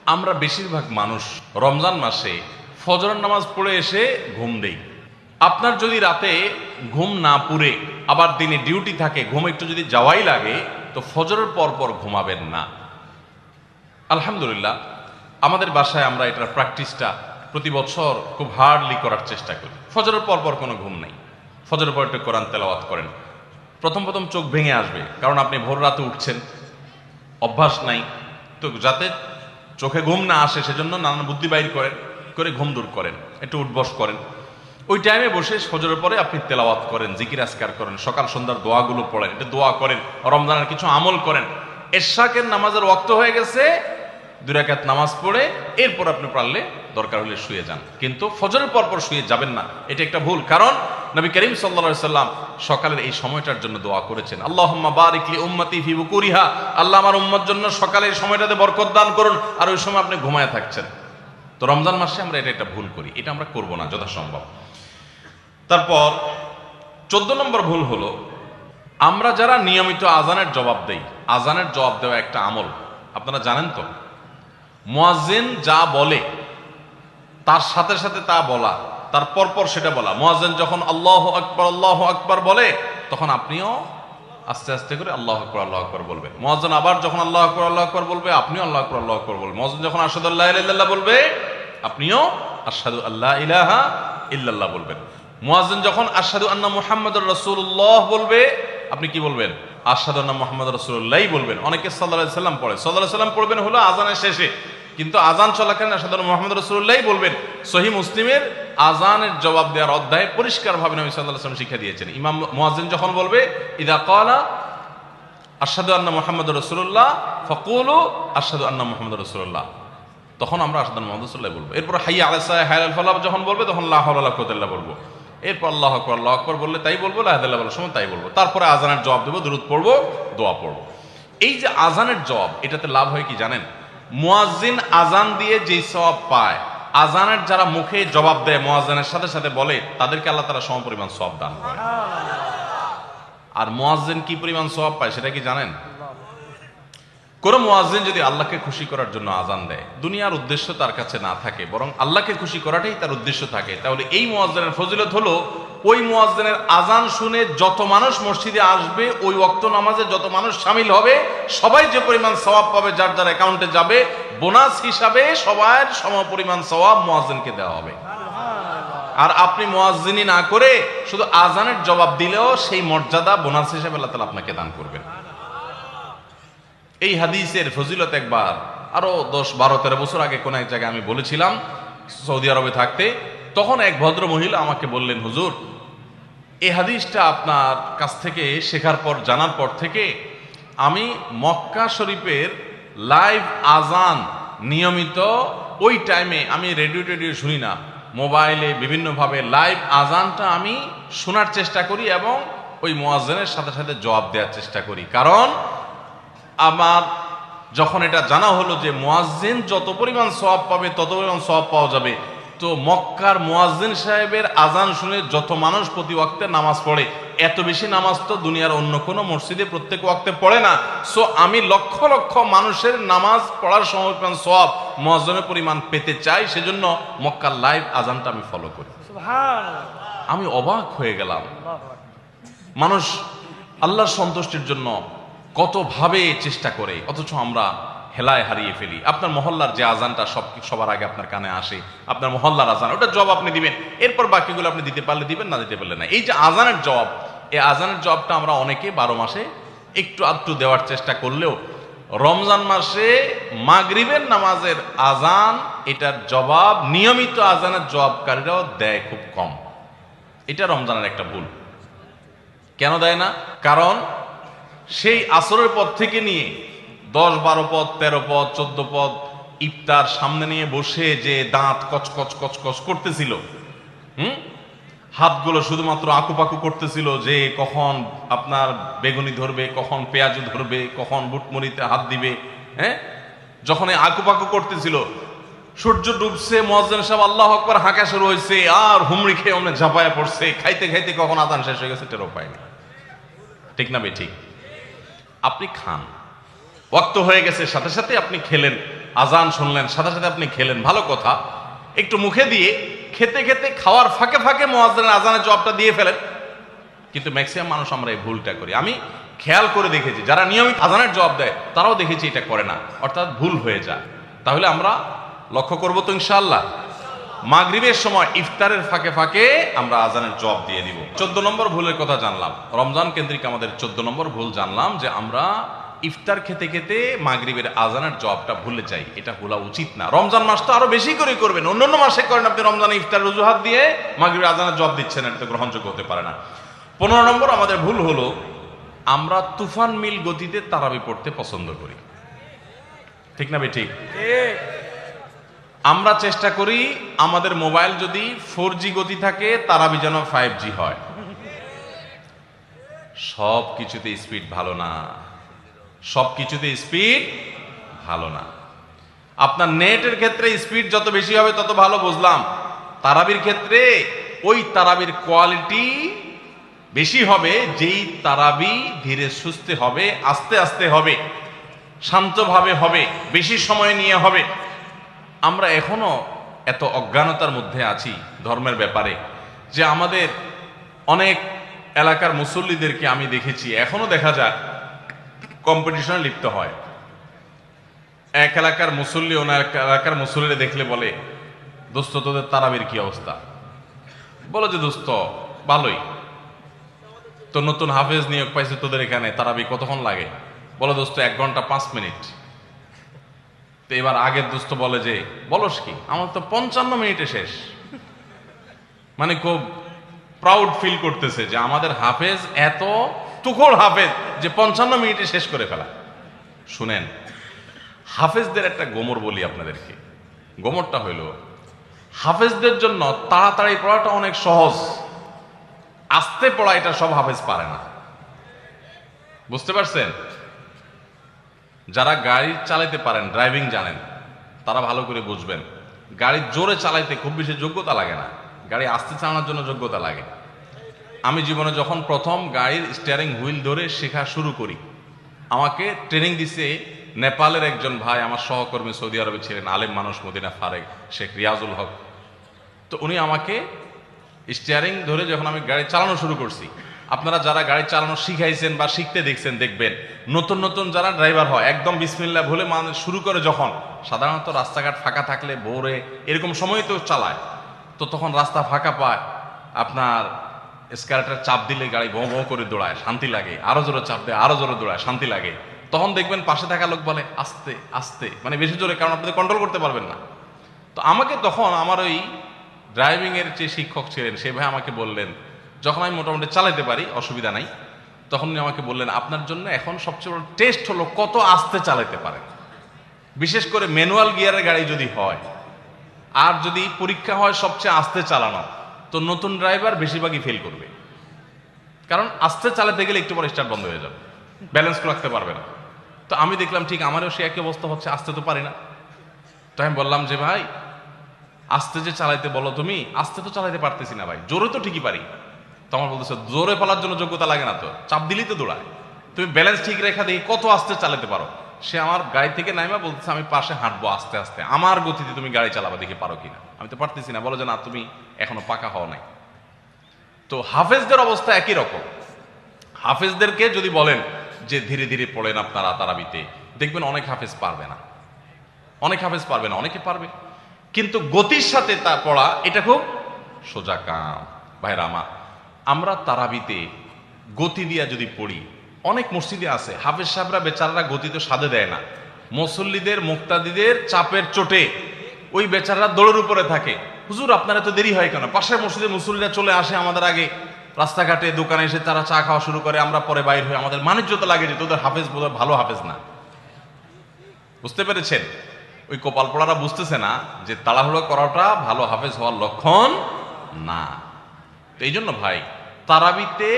আমরা বেশিরভাগ মানুষ রমজান মাসে ফজরের নামাজ পড়ে এসে ঘুম দেই। আপনার যদি রাতে ঘুম না পুরে আবার দিনে ডিউটি থাকে, ঘুম একটু যদি যাওয়াই লাগে, তো ফজরের পর পর ঘুমাবেন না। আলহামদুলিল্লাহ, আমাদের বাসায় আমরা এটার প্র্যাকটিসটা প্রতি বছর খুব হার্ডলি করার চেষ্টা করি। ফজরের পর পর কোনো ঘুম নেই, ফজরের পর একটু কোরআন তেলাওয়াত করেন। প্রথম প্রথম চোখ ভেঙে আসবে, কারণ আপনি ভোর রাতে উঠছেন, অভ্যাস নাই। তো যাতে চোখে ঘুম না আসে সেজন্য নানান বুদ্ধি বাইর করে ঘুম দূর করেন, একটু উঠবস করেন। ওই টাইমে বসে ফজরের পরে আপনি তেলাওয়াত করেন, জিকির আজকার করেন, সকাল সন্ধ্যার দোয়াগুলো পড়েন, এটা দোয়া করেন, রমজানের কিছু আমল করেন। এশাকের নামাজের ওয়াক্ত হয়ে গেছে, 2 রাকাত নামাজ পড়ে এরপর আপনি পারলে দরকার হলে শুয়ে যান, কিন্তু ফজরের পর পর শুয়ে যাবেন না। এটা একটা ভুল, কারণ নবী করিম সাল্লাল্লাহু আলাইহি সাল্লাম সকালের এই সময়টার জন্য দোয়া করেছেন, আল্লাহুম্মা বারিক লি উম্মতি ফি বুকুরিহা, আল্লাহ আমার উম্মত জন্য সকালের সময়টাতে বরকত দান করুন। আর ওই সময় আপনি ঘুমায় থাকছেন। তো রমজান মাসে আমরা এটা একটা ভুল করি, এটা আমরা করব না যথাসম্ভব। তারপর 14 নম্বর ভুল হলো, আমরা যারা নিয়মিত আজানের জবাব দেই, আজানের জবাব দেওয়া একটা আমল, আপনারা জানেন তো, মুয়াজ্জিন যা বলে তার সাথে সাথে তা বলা, তার পরপর সেটা বলা। মুয়াজ্জিন যখন আল্লাহু আকবার বলে, তখন আপনিও আস্তে আস্তে করে আল্লাহু আকবার বলবেন। মুয়াজ্জিন আবার যখন আল্লাহু আকবার বলবে, আপনিও আল্লাহু আকবার বলবেন। মুয়াজ্জিন যখন আশহাদু আল্লা ইলাহা ইল্লাল্লাহ বলবে, আপনিও আশহাদু আল্লা ইলাহা ইল্লাল্লাহ বলবেন। মুয়াজ্জিন যখন আশহাদু আন্না মুহাম্মাদুর রাসূলুল্লাহ বলবে, আপনি কি বলবেন? আশহাদু আন্না মুহাম্মাদুর রাসূলুল্লাহ বলবেন। অনেকে সাল্লাল্লাহু আলাইহি সাল্লাম পড়ে, সাল্লাল্লাহু আলাইহি সাল্লাম পড়বেন হলো আযানের শেষে, কিন্তু আযান চলাকালীন আশহাদু আন্না মুহাম্মাদুর রাসূলুল্লাহ বলবেন। সহিহ মুসলিমের আযানের জবাব দেওয়ার অধ্যায়ে পরিষ্কারভাবে নবী সাল্লাল্লাহু আলাইহি ওয়াসাল্লাম শিক্ষা দিয়েছেন। ইমাম মুয়াজ্জিন যখন বলবে, ইযা ক্বালা আশহাদু আন্না মুহাম্মাদুর রাসূলুল্লাহ ফাকুলু আশহাদু আন্না মুহাম্মাদুর রাসূলুল্লাহ, তখন আমরা আশহাদু আন্না মুহাম্মাদুর রাসূলুল্লাহ বলবো। এরপর হাইয়া আলাস সালাহ হাইয়া আল ফালাহ যখন বলবে, তখন লা হাওলা ওয়ালা কুওয়াতা ইল্লা বলবো। এরপর আল্লাহু আকবার বললে তাই বলবো, লা ইলাহা ইল্লাল্লাহ বলার সময় তাই বলবো। তারপরে আযানের জবাব দেবো, দুরূদ পড়বো, দোয়া পড়বো। এই যে আযানের জবাব, এটাতে লাভ হয় কি জানেন? মুয়াজ্জিন আযান দিয়ে যেই সওয়াব পায়, আযানের যারা মুখে জবাব দেয়, মুয়াজ্জিনের সাথে সাথে বলে, তাদেরকে আল্লাহ তাআলা সমপরিমাণ সওয়াব দান করে। আর মুয়াজ্জিন কি পরিমাণ সওয়াব পায় সেটা কি জানেন? কোন মুয়াজ্জিন যদি আল্লাহকে খুশি করার জন্য আযান দেয়, দুনিয়ার উদ্দেশ্য তার কাছে না থাকে, বরং আল্লাহকে খুশি করাটাই তার উদ্দেশ্য থাকে, তাহলে এই মুয়াজ্জিনের ফজিলত হলো, ওই মুয়াজ্জিনের আযান শুনে যত মানুষ মসজিদে আসবে, ওই ওয়াক্ত নামাজে যত মানুষ শামিল হবে, সবাই যে পরিমাণ সওয়াব পাবে, যার যার অ্যাকাউন্টে যাবে, বোনাস হিসাবে সবার সমপরিমাণ সওয়াব মুয়াজ্জিনকে দেওয়া হবে। আর আপনি মুয়াজ্জিনি না করে শুধু আযানের জবাব দিলেও সেই মর্যাদা বোনাস হিসেবে আল্লাহ তাআলা আপনাকে দান করবেন। এই হাদিসের ফজিলত একবার আরো 10, 12, 13 বছর আগে কোন এক জায়গায় আমি বলেছিলাম, সৌদি আরবে থাকতে। তখন এক ভদ্র মহিলা আমাকে বললেন, হুজুর, এই হাদিসটা আপনার কাছ থেকে শেখার পর, জানার পর থেকে আমি মক্কা শরীফের লাইভ আজান নিয়মিত ওই টাইমে, আমি রেডিও শুনি না, মোবাইলে বিভিন্নভাবে লাইভ আজানটা আমি শোনার চেষ্টা করি এবং ওই মুয়াজ্জিনের সাথে সাথে জবাব দেওয়ার চেষ্টা করি। কারণ আমার যখন এটা জানা হলো যে মুয়াজ্জিন যত পরিমাণ সওয়াব পাবে তত পরিমাণ সওয়াব পাওয়া যাবে, তো মক্কার মুয়াজ্জিন সাহেবের আজান শুনে যত মানুষ প্রতি ওয়াক্তে নামাজ পড়ে, এত বেশি নামাজ তো দুনিয়ার অন্য কোনো মসজিদে প্রত্যেক ওয়াক্তে পড়ে না। সো আমি লক্ষ লক্ষ মানুষের নামাজ পড়ার সময় সওয়াব, মুয়াজ্জিনের পরিমাণ পেতে চাই, সেজন্য মক্কার লাইভ আজানটা আমি ফলো করি। আমি অবাক হয়ে গেলাম, মানুষ আল্লাহর সন্তুষ্টির জন্য কত ভাবে চেষ্টা করে, অথচ আমরা হেলায় হারিয়ে ফেলি। আপনার মহল্লার যে আজানটা সবার আগে আপনার কানে আসে, আপনার মহল্লার আজান, ওটা জবাব আপনি দিবেন, এরপর বাকিগুলো আপনি দিতে পারলে দিবেন, না দিতে পারলে না। এই যে আজানের জবাব, এই আজানের জবাবটা আমরা অনেকে 12 মাসে একটু আধটু দেওয়ার চেষ্টা করলেও, রমজান মাসে মাগরিবের নামাজের আজান, এটার জবাব নিয়মিত আজানের জবাবকারীরাও দেয় খুব কম। এটা রমজানের একটা ভুল। কেন দেয় না? কারণ সেই আসরের পর থেকে নিয়ে 10, 12 পদ, 13 পদ, 14 পদ ইফতার সামনে নিয়ে বসে যে দাঁত কচকচ করতেছিল, হাতগুলো শুধুমাত্র আকুপাকু করতেছিল যে কখন আপনার বেগুনি ধরবে, কখন পেঁয়াজ ধরবে, কখন বুটমরিতে হাত দিবে। যখন আকুপাকু করতেছিল, সূর্য ডুবছে, মুয়াজ্জিন সাহেব আল্লাহু আকবার হাঁকা শুরু হয়েছে, আর হুমড়ি খেয়ে অমনে ঝাঁপায়া পড়ছে, খাইতে খাইতে কখন আজান শেষ হয়ে গেছে টেরও পায়নি। ঠিক না বে ঠিক? আপনি খান, ওয়াক্ত হয়ে গেছে, সাথে সাথে আপনি খেলেন, আজান শুনলেন, সাথে সাথে আপনি খেলেন, ভালো কথা। একটু মুখে দিয়ে খেতে খেতে খাওয়ার ফাঁকে ফাঁকে মুয়াজ্জিনের আজানের জবাবটা দিয়ে ফেলেন। কিন্তু ম্যাক্সিমাম মানুষ আমরা এই ভুলটা করি। আমি খেয়াল করে দেখেছি যারা নিয়মিত আজানের জবাব দেয় তারাও দেখেছি এটা করে না, অর্থাৎ ভুল হয়ে যায়। তাহলে আমরা লক্ষ্য করবো তো ইনশাআল্লাহ, মাগরিবের সময় ইফতারের ফাঁকে ফাঁকে আমরা আজানের জবাব দিয়ে দিব। 14 নম্বর ভুলের কথা জানলাম, রমজান কেন্দ্রিক আমাদের 14 নম্বর ভুল জানলাম যে আমরা ইফতার খেতে খেতে মাগরিবের আজানের জবাবটা ভুলে যাই। এটা ভুলা উচিত না। রমজান মাস তো আরো বেশি করে করবেন, অন্যান্য মাসে করেন আপনি, রমজানে ইফতার অজুহাত দিয়ে মাগরিবের আজানের জবাব দিচ্ছেন, এটা তো গ্রহণযোগ্য হতে পারে না। 15 নম্বর আমাদের ভুল হলো আমরা তুফান মিল গতিতে তারাবি পড়তে পছন্দ করি। ঠিক না ভাই? ঠিক। আমরা চেষ্টা করি আমাদের মোবাইল যদি 4G গতি থাকে তারাবি যেন 5G হয়। সব কিছুতে স্পিড ভালো না, সব কিছুতে স্পিড ভালো না। আপনার নেটের ক্ষেত্রে স্পিড যত বেশি হবে তত ভালো, বুঝলাম। তারাবির ক্ষেত্রে ওই তারাবির কোয়ালিটি বেশি হবে যেই তারাবি ধীরে সুস্থে হবে, আস্তে আস্তে হবে, শান্তভাবে হবে, বেশি সময় নিয়ে হবে। আমরা এখনো এত অজ্ঞানতার মধ্যে আছি ধর্মের ব্যাপারে যে আমাদের অনেক এলাকার মুসল্লিদেরকে আমি দেখেছি, এখনো দেখা যায় কম্পিটিশনে লিপ্ত হয়। এক এলাকার মুসল্লি অন্য এলাকার মুসল্লিরা দেখলে বলে, দোস্ত তোদের তারাবির কি অবস্থা? বলো যে দোস্ত ভালোই, তো নতুন হাফেজ নিয়োগ পাইছে তোদের এখানে, তারাবি কতক্ষণ লাগে? বলো দোস্ত 1 ঘন্টা 5 মিনিট। তো এবার আগের দোস্ত বলে যে বলস কি, আমার তো 55 মিনিটে শেষ। মানে খুব প্রাউড ফিল করতেছে যে আমাদের হাফেজ এত তুখোড় হাফেজ যে 55 মিনিটে শেষ করে ফেলা। শুনেন, হাফেজদের একটা গোমর বলি আপনাদেরকে। গোমরটা হইল, হাফেজদের জন্য তাড়াতাড়ি পড়াটা অনেক সহজ, আস্তে পড়া এটা সব হাফেজ পারে না। বুঝতে পারছেন? যারা গাড়ি চালাইতে পারেন, ড্রাইভিং জানেন, তারা ভালো করে বুঝবেন। গাড়ি জোরে চালাইতে খুব বেশি যোগ্যতা লাগে না, গাড়ি আস্তে চালানোর জন্য যোগ্যতা লাগে। আমি জীবনে যখন প্রথম গাড়ির স্টিয়ারিং হুইল ধরে শেখা শুরু করি, আমাকে ট্রেনিং দিছে নেপালের একজন ভাই, আমার সহকর্মী, সৌদি আরবে ছিলেন, আলেম মানুষ, মদিনা ফারেক, শেখ রিয়াজুল হক। তো উনি আমাকে স্টিয়ারিং ধরে যখন আমি গাড়ি চালানো শুরু করছি, আপনারা যারা গাড়ি চালানো শিখাইছেন বা শিখতে দেখছেন দেখবেন, নতুন নতুন যারা ড্রাইভার হয় একদম বিসমিল্লাহ বলে মানে শুরু করে, যখন সাধারণত রাস্তাঘাট ফাঁকা থাকলে ভোরে এরকম সময় তো চালায়, তো তখন রাস্তা ফাঁকা পায়, আপনার স্ক্যালেটার চাপ দিলে গাড়ি ভোঁ ভোঁ করে দৌড়ায়, শান্তি লাগে, আরো জোরে চাপ দেয়, আরো জোরে দৌড়ায়, শান্তি লাগে। তখন দেখবেন পাশে থাকা লোক বলে আস্তে আস্তে, মানে বেশি জোরে, কারণ আপনি কন্ট্রোল করতে পারবেন না। তো আমাকে তখন আমার ওই ড্রাইভিং এর যে শিক্ষক ছিলেন সে ভাই আমাকে বললেন, যখন আমি মোটামুটি চালাতে পারি, অসুবিধা নাই, তখন উনি আমাকে বললেন আপনার জন্য এখন সবচেয়ে বড় টেস্ট হলো কত আস্তে চালাতে পারেন। বিশেষ করে ম্যানুয়াল গিয়ারের গাড়ি যদি হয়, আর যদি পরীক্ষা হয় সবচেয়ে আস্তে চালানো, তো নতুন ড্রাইভার বেশিরভাগই ফেল করবে, কারণ আস্তে চালাতে গেলে একটু পরে স্টার্ট বন্ধ হয়ে যাবে, ব্যালেন্স রাখতে পারবে না। তো আমি দেখলাম ঠিক আমারও সে একই অবস্থা হচ্ছে, আস্তে তো পারি না। তো আমি বললাম যে ভাই আস্তে যে চালাইতে বলো তুমি, আস্তে তো চালাইতে পারতেছি না ভাই, জোরে তো ঠিকই পারি। তো আমার বলতেছে জোরে পালার জন্য যোগ্যতা লাগে না, তো চাপ দিলেই তো দৌড়ায়, তুমি ব্যালেন্স ঠিক রেখা দেখি কত আস্তে চালাতে পারো। সে আমার গাড়ি থেকে নাইমা বলতেছে আমি পাশে হাঁটবো আস্তে আস্তে, আমার গতিতে তুমি গাড়ি চালাবা, দেখি পারো কিনা। আমি তো পারতেছি না। বলো যে না, তুমি এখনো পাকা হও নাই। তো হাফেজদের অবস্থা একই রকম। হাফেজদেরকে যদি বলেন যে ধীরে ধীরে পড়েন আপনারা তারাবিতে, দেখবেন অনেক হাফেজ পারবে না, অনেক হাফেজ পারবে না, অনেকে পারবে, কিন্তু গতির সাথে তা পড়া এটা খুব সোজা কাম। ভাইরা আমার, আমরা তারাবিতে গতি দিয়া যদি পড়ি, অনেক মসজিদে আছে হাফেজ সাহেবরা বেচারারা গতি তো সাধে দেয় না, মুসল্লিদের মুক্তাদিদের চাপের চোটে ওই বেচারারা দৌড়ের উপরে থাকে। হুজুর আপনারা তো দেরি হয় কেন? পাশের মসজিদে মুসল্লিরা চলে আসে আমাদের আগে, রাস্তাঘাটে দোকানে এসে তারা চা খাওয়া শুরু করে, আমরা পরে বাইর হয়ে আমাদের মানিজ্যতা লাগে যে তোদের হাফেজ বোধহয় ভালো হাফেজ না। বুঝতে পেরেছেন? ওই কপাল পড়ারা বুঝতেছে না যে তাড়াহুড়ো করাটা ভালো হাফেজ হওয়ার লক্ষণ না। তো এই জন্য ভাই, তারাবিতে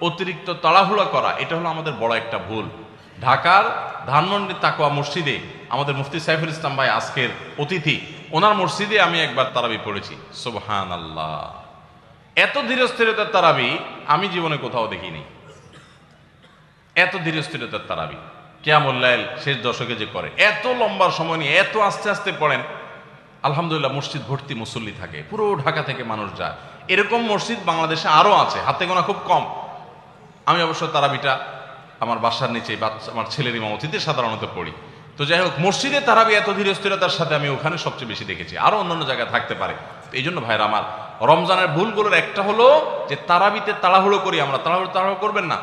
অতিরিক্ত তাড়াহুড়া করা এটা হলো আমাদের বড় একটা ভুল। ঢাকার ধানমন্ডি তাকওয়া মসজিদে আমাদের মুফতি সাইফুল ইসলাম ভাই আজকের অতিথি, ওনার মসজিদে আমি একবার তারাবি পড়েছি। সুবহানাল্লাহ, এত ধীরস্থিরতার তারাবি আমি জীবনে কোথাও দেখিনি, এত ধীরস্থিরতার তারাবি। কিয়ামুল লাইল শেষ দশকে যে করে, এত লম্বা সময় নিয়ে এত আস্তে আস্তে পড়েন, আলহামদুলিল্লাহ মসজিদ ভর্তি মুসল্লি থাকে, পুরো ঢাকা থেকে মানুষ যায়। এরকম মসজিদ বাংলাদেশে আরো আছে, হাতে গোনা খুব কম। আমি অবশ্য তারাবিটা আমার বাসার নিচে আমার ছেলের ইমামতিতে সাধারণত পড়ি। তো যাই হোক, মসজিদে তারাবি এত ধীর স্থিরতার সাথে আমি ওখানে সবচেয়ে বেশি দেখেছি, আরো অন্যান্য জায়গায় থাকতে পারে। এই জন্য ভাইরা আমার, রমজানের ভুলগুলোর একটা হলো যে তারাবিতে তাড়াহুড়ো করি আমরা। তাড়াহুড়ো করবেন না।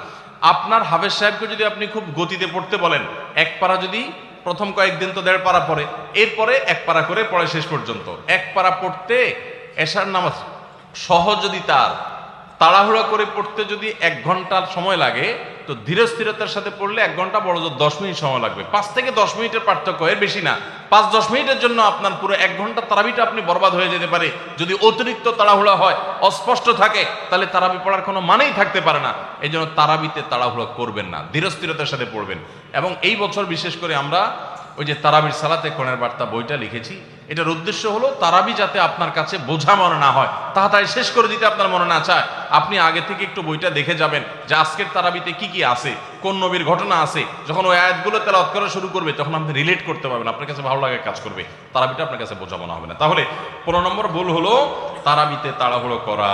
আপনার হাফেজ সাহেবকে যদি আপনি খুব গতিতে পড়তে বলেন, এক পারা যদি প্রথম কয়েকদিন তো 1.5 পারা পড়ে, এরপরে 1 পারা করে পড়ে শেষ পর্যন্ত। 1 পারা পড়তে এশার নামাজ সহজ যদি তার তাড়াহুড়া করে পড়তে যদি 1 ঘন্টার সময় লাগে, তো ধীর স্থিরতার সাথে পড়লে 1 ঘন্টা, বড় জোর 10 মিনিট সময় লাগবে। 5 থেকে 10 মিনিটের পার্থক্য, এর বেশি না। 5-10 মিনিটের জন্য আপনার পুরো 1 ঘন্টা তারাবিটা আপনি বরবাদ হয়ে যেতে পারে যদি অতিরিক্ত তাড়াহুড়া হয়, অস্পষ্ট থাকে, তাহলে তারাবি পড়ার কোনো মানেই থাকতে পারে না। এই জন্য তারাবিতে তাড়াহুড়া করবেন না, ধীর স্থিরতার সাথে পড়বেন। এবং এই বছর বিশেষ করে আমরা ওই যে তারাবির সালাতে কোরআনের বার্তা বইটা লিখেছি, এটার উদ্দেশ্য হলো তারাবি যাতে আপনার কাছে বোঝা মনে না হয়, তাড়াতাড়ি শেষ করে দিতে আপনার মনে না চায়, আপনি আগে থেকে একটু বইটা দেখে যাবেন যে আজকের তারাবিতে কি কি আছে, কোন নবীর ঘটনা আছে। যখন ওই আয়াতগুলো তেলাওয়াত করা শুরু করবে, তখন আপনি রিলেট করতে পারবেন, আপনার কাছে ভালো লাগে কাজ করবে, তারাবিটা আপনার কাছে বোঝা মনে হবে না। তাহলে 15 নম্বর ভুল হলো তারাবিতে তাড়াহুড়ো করা।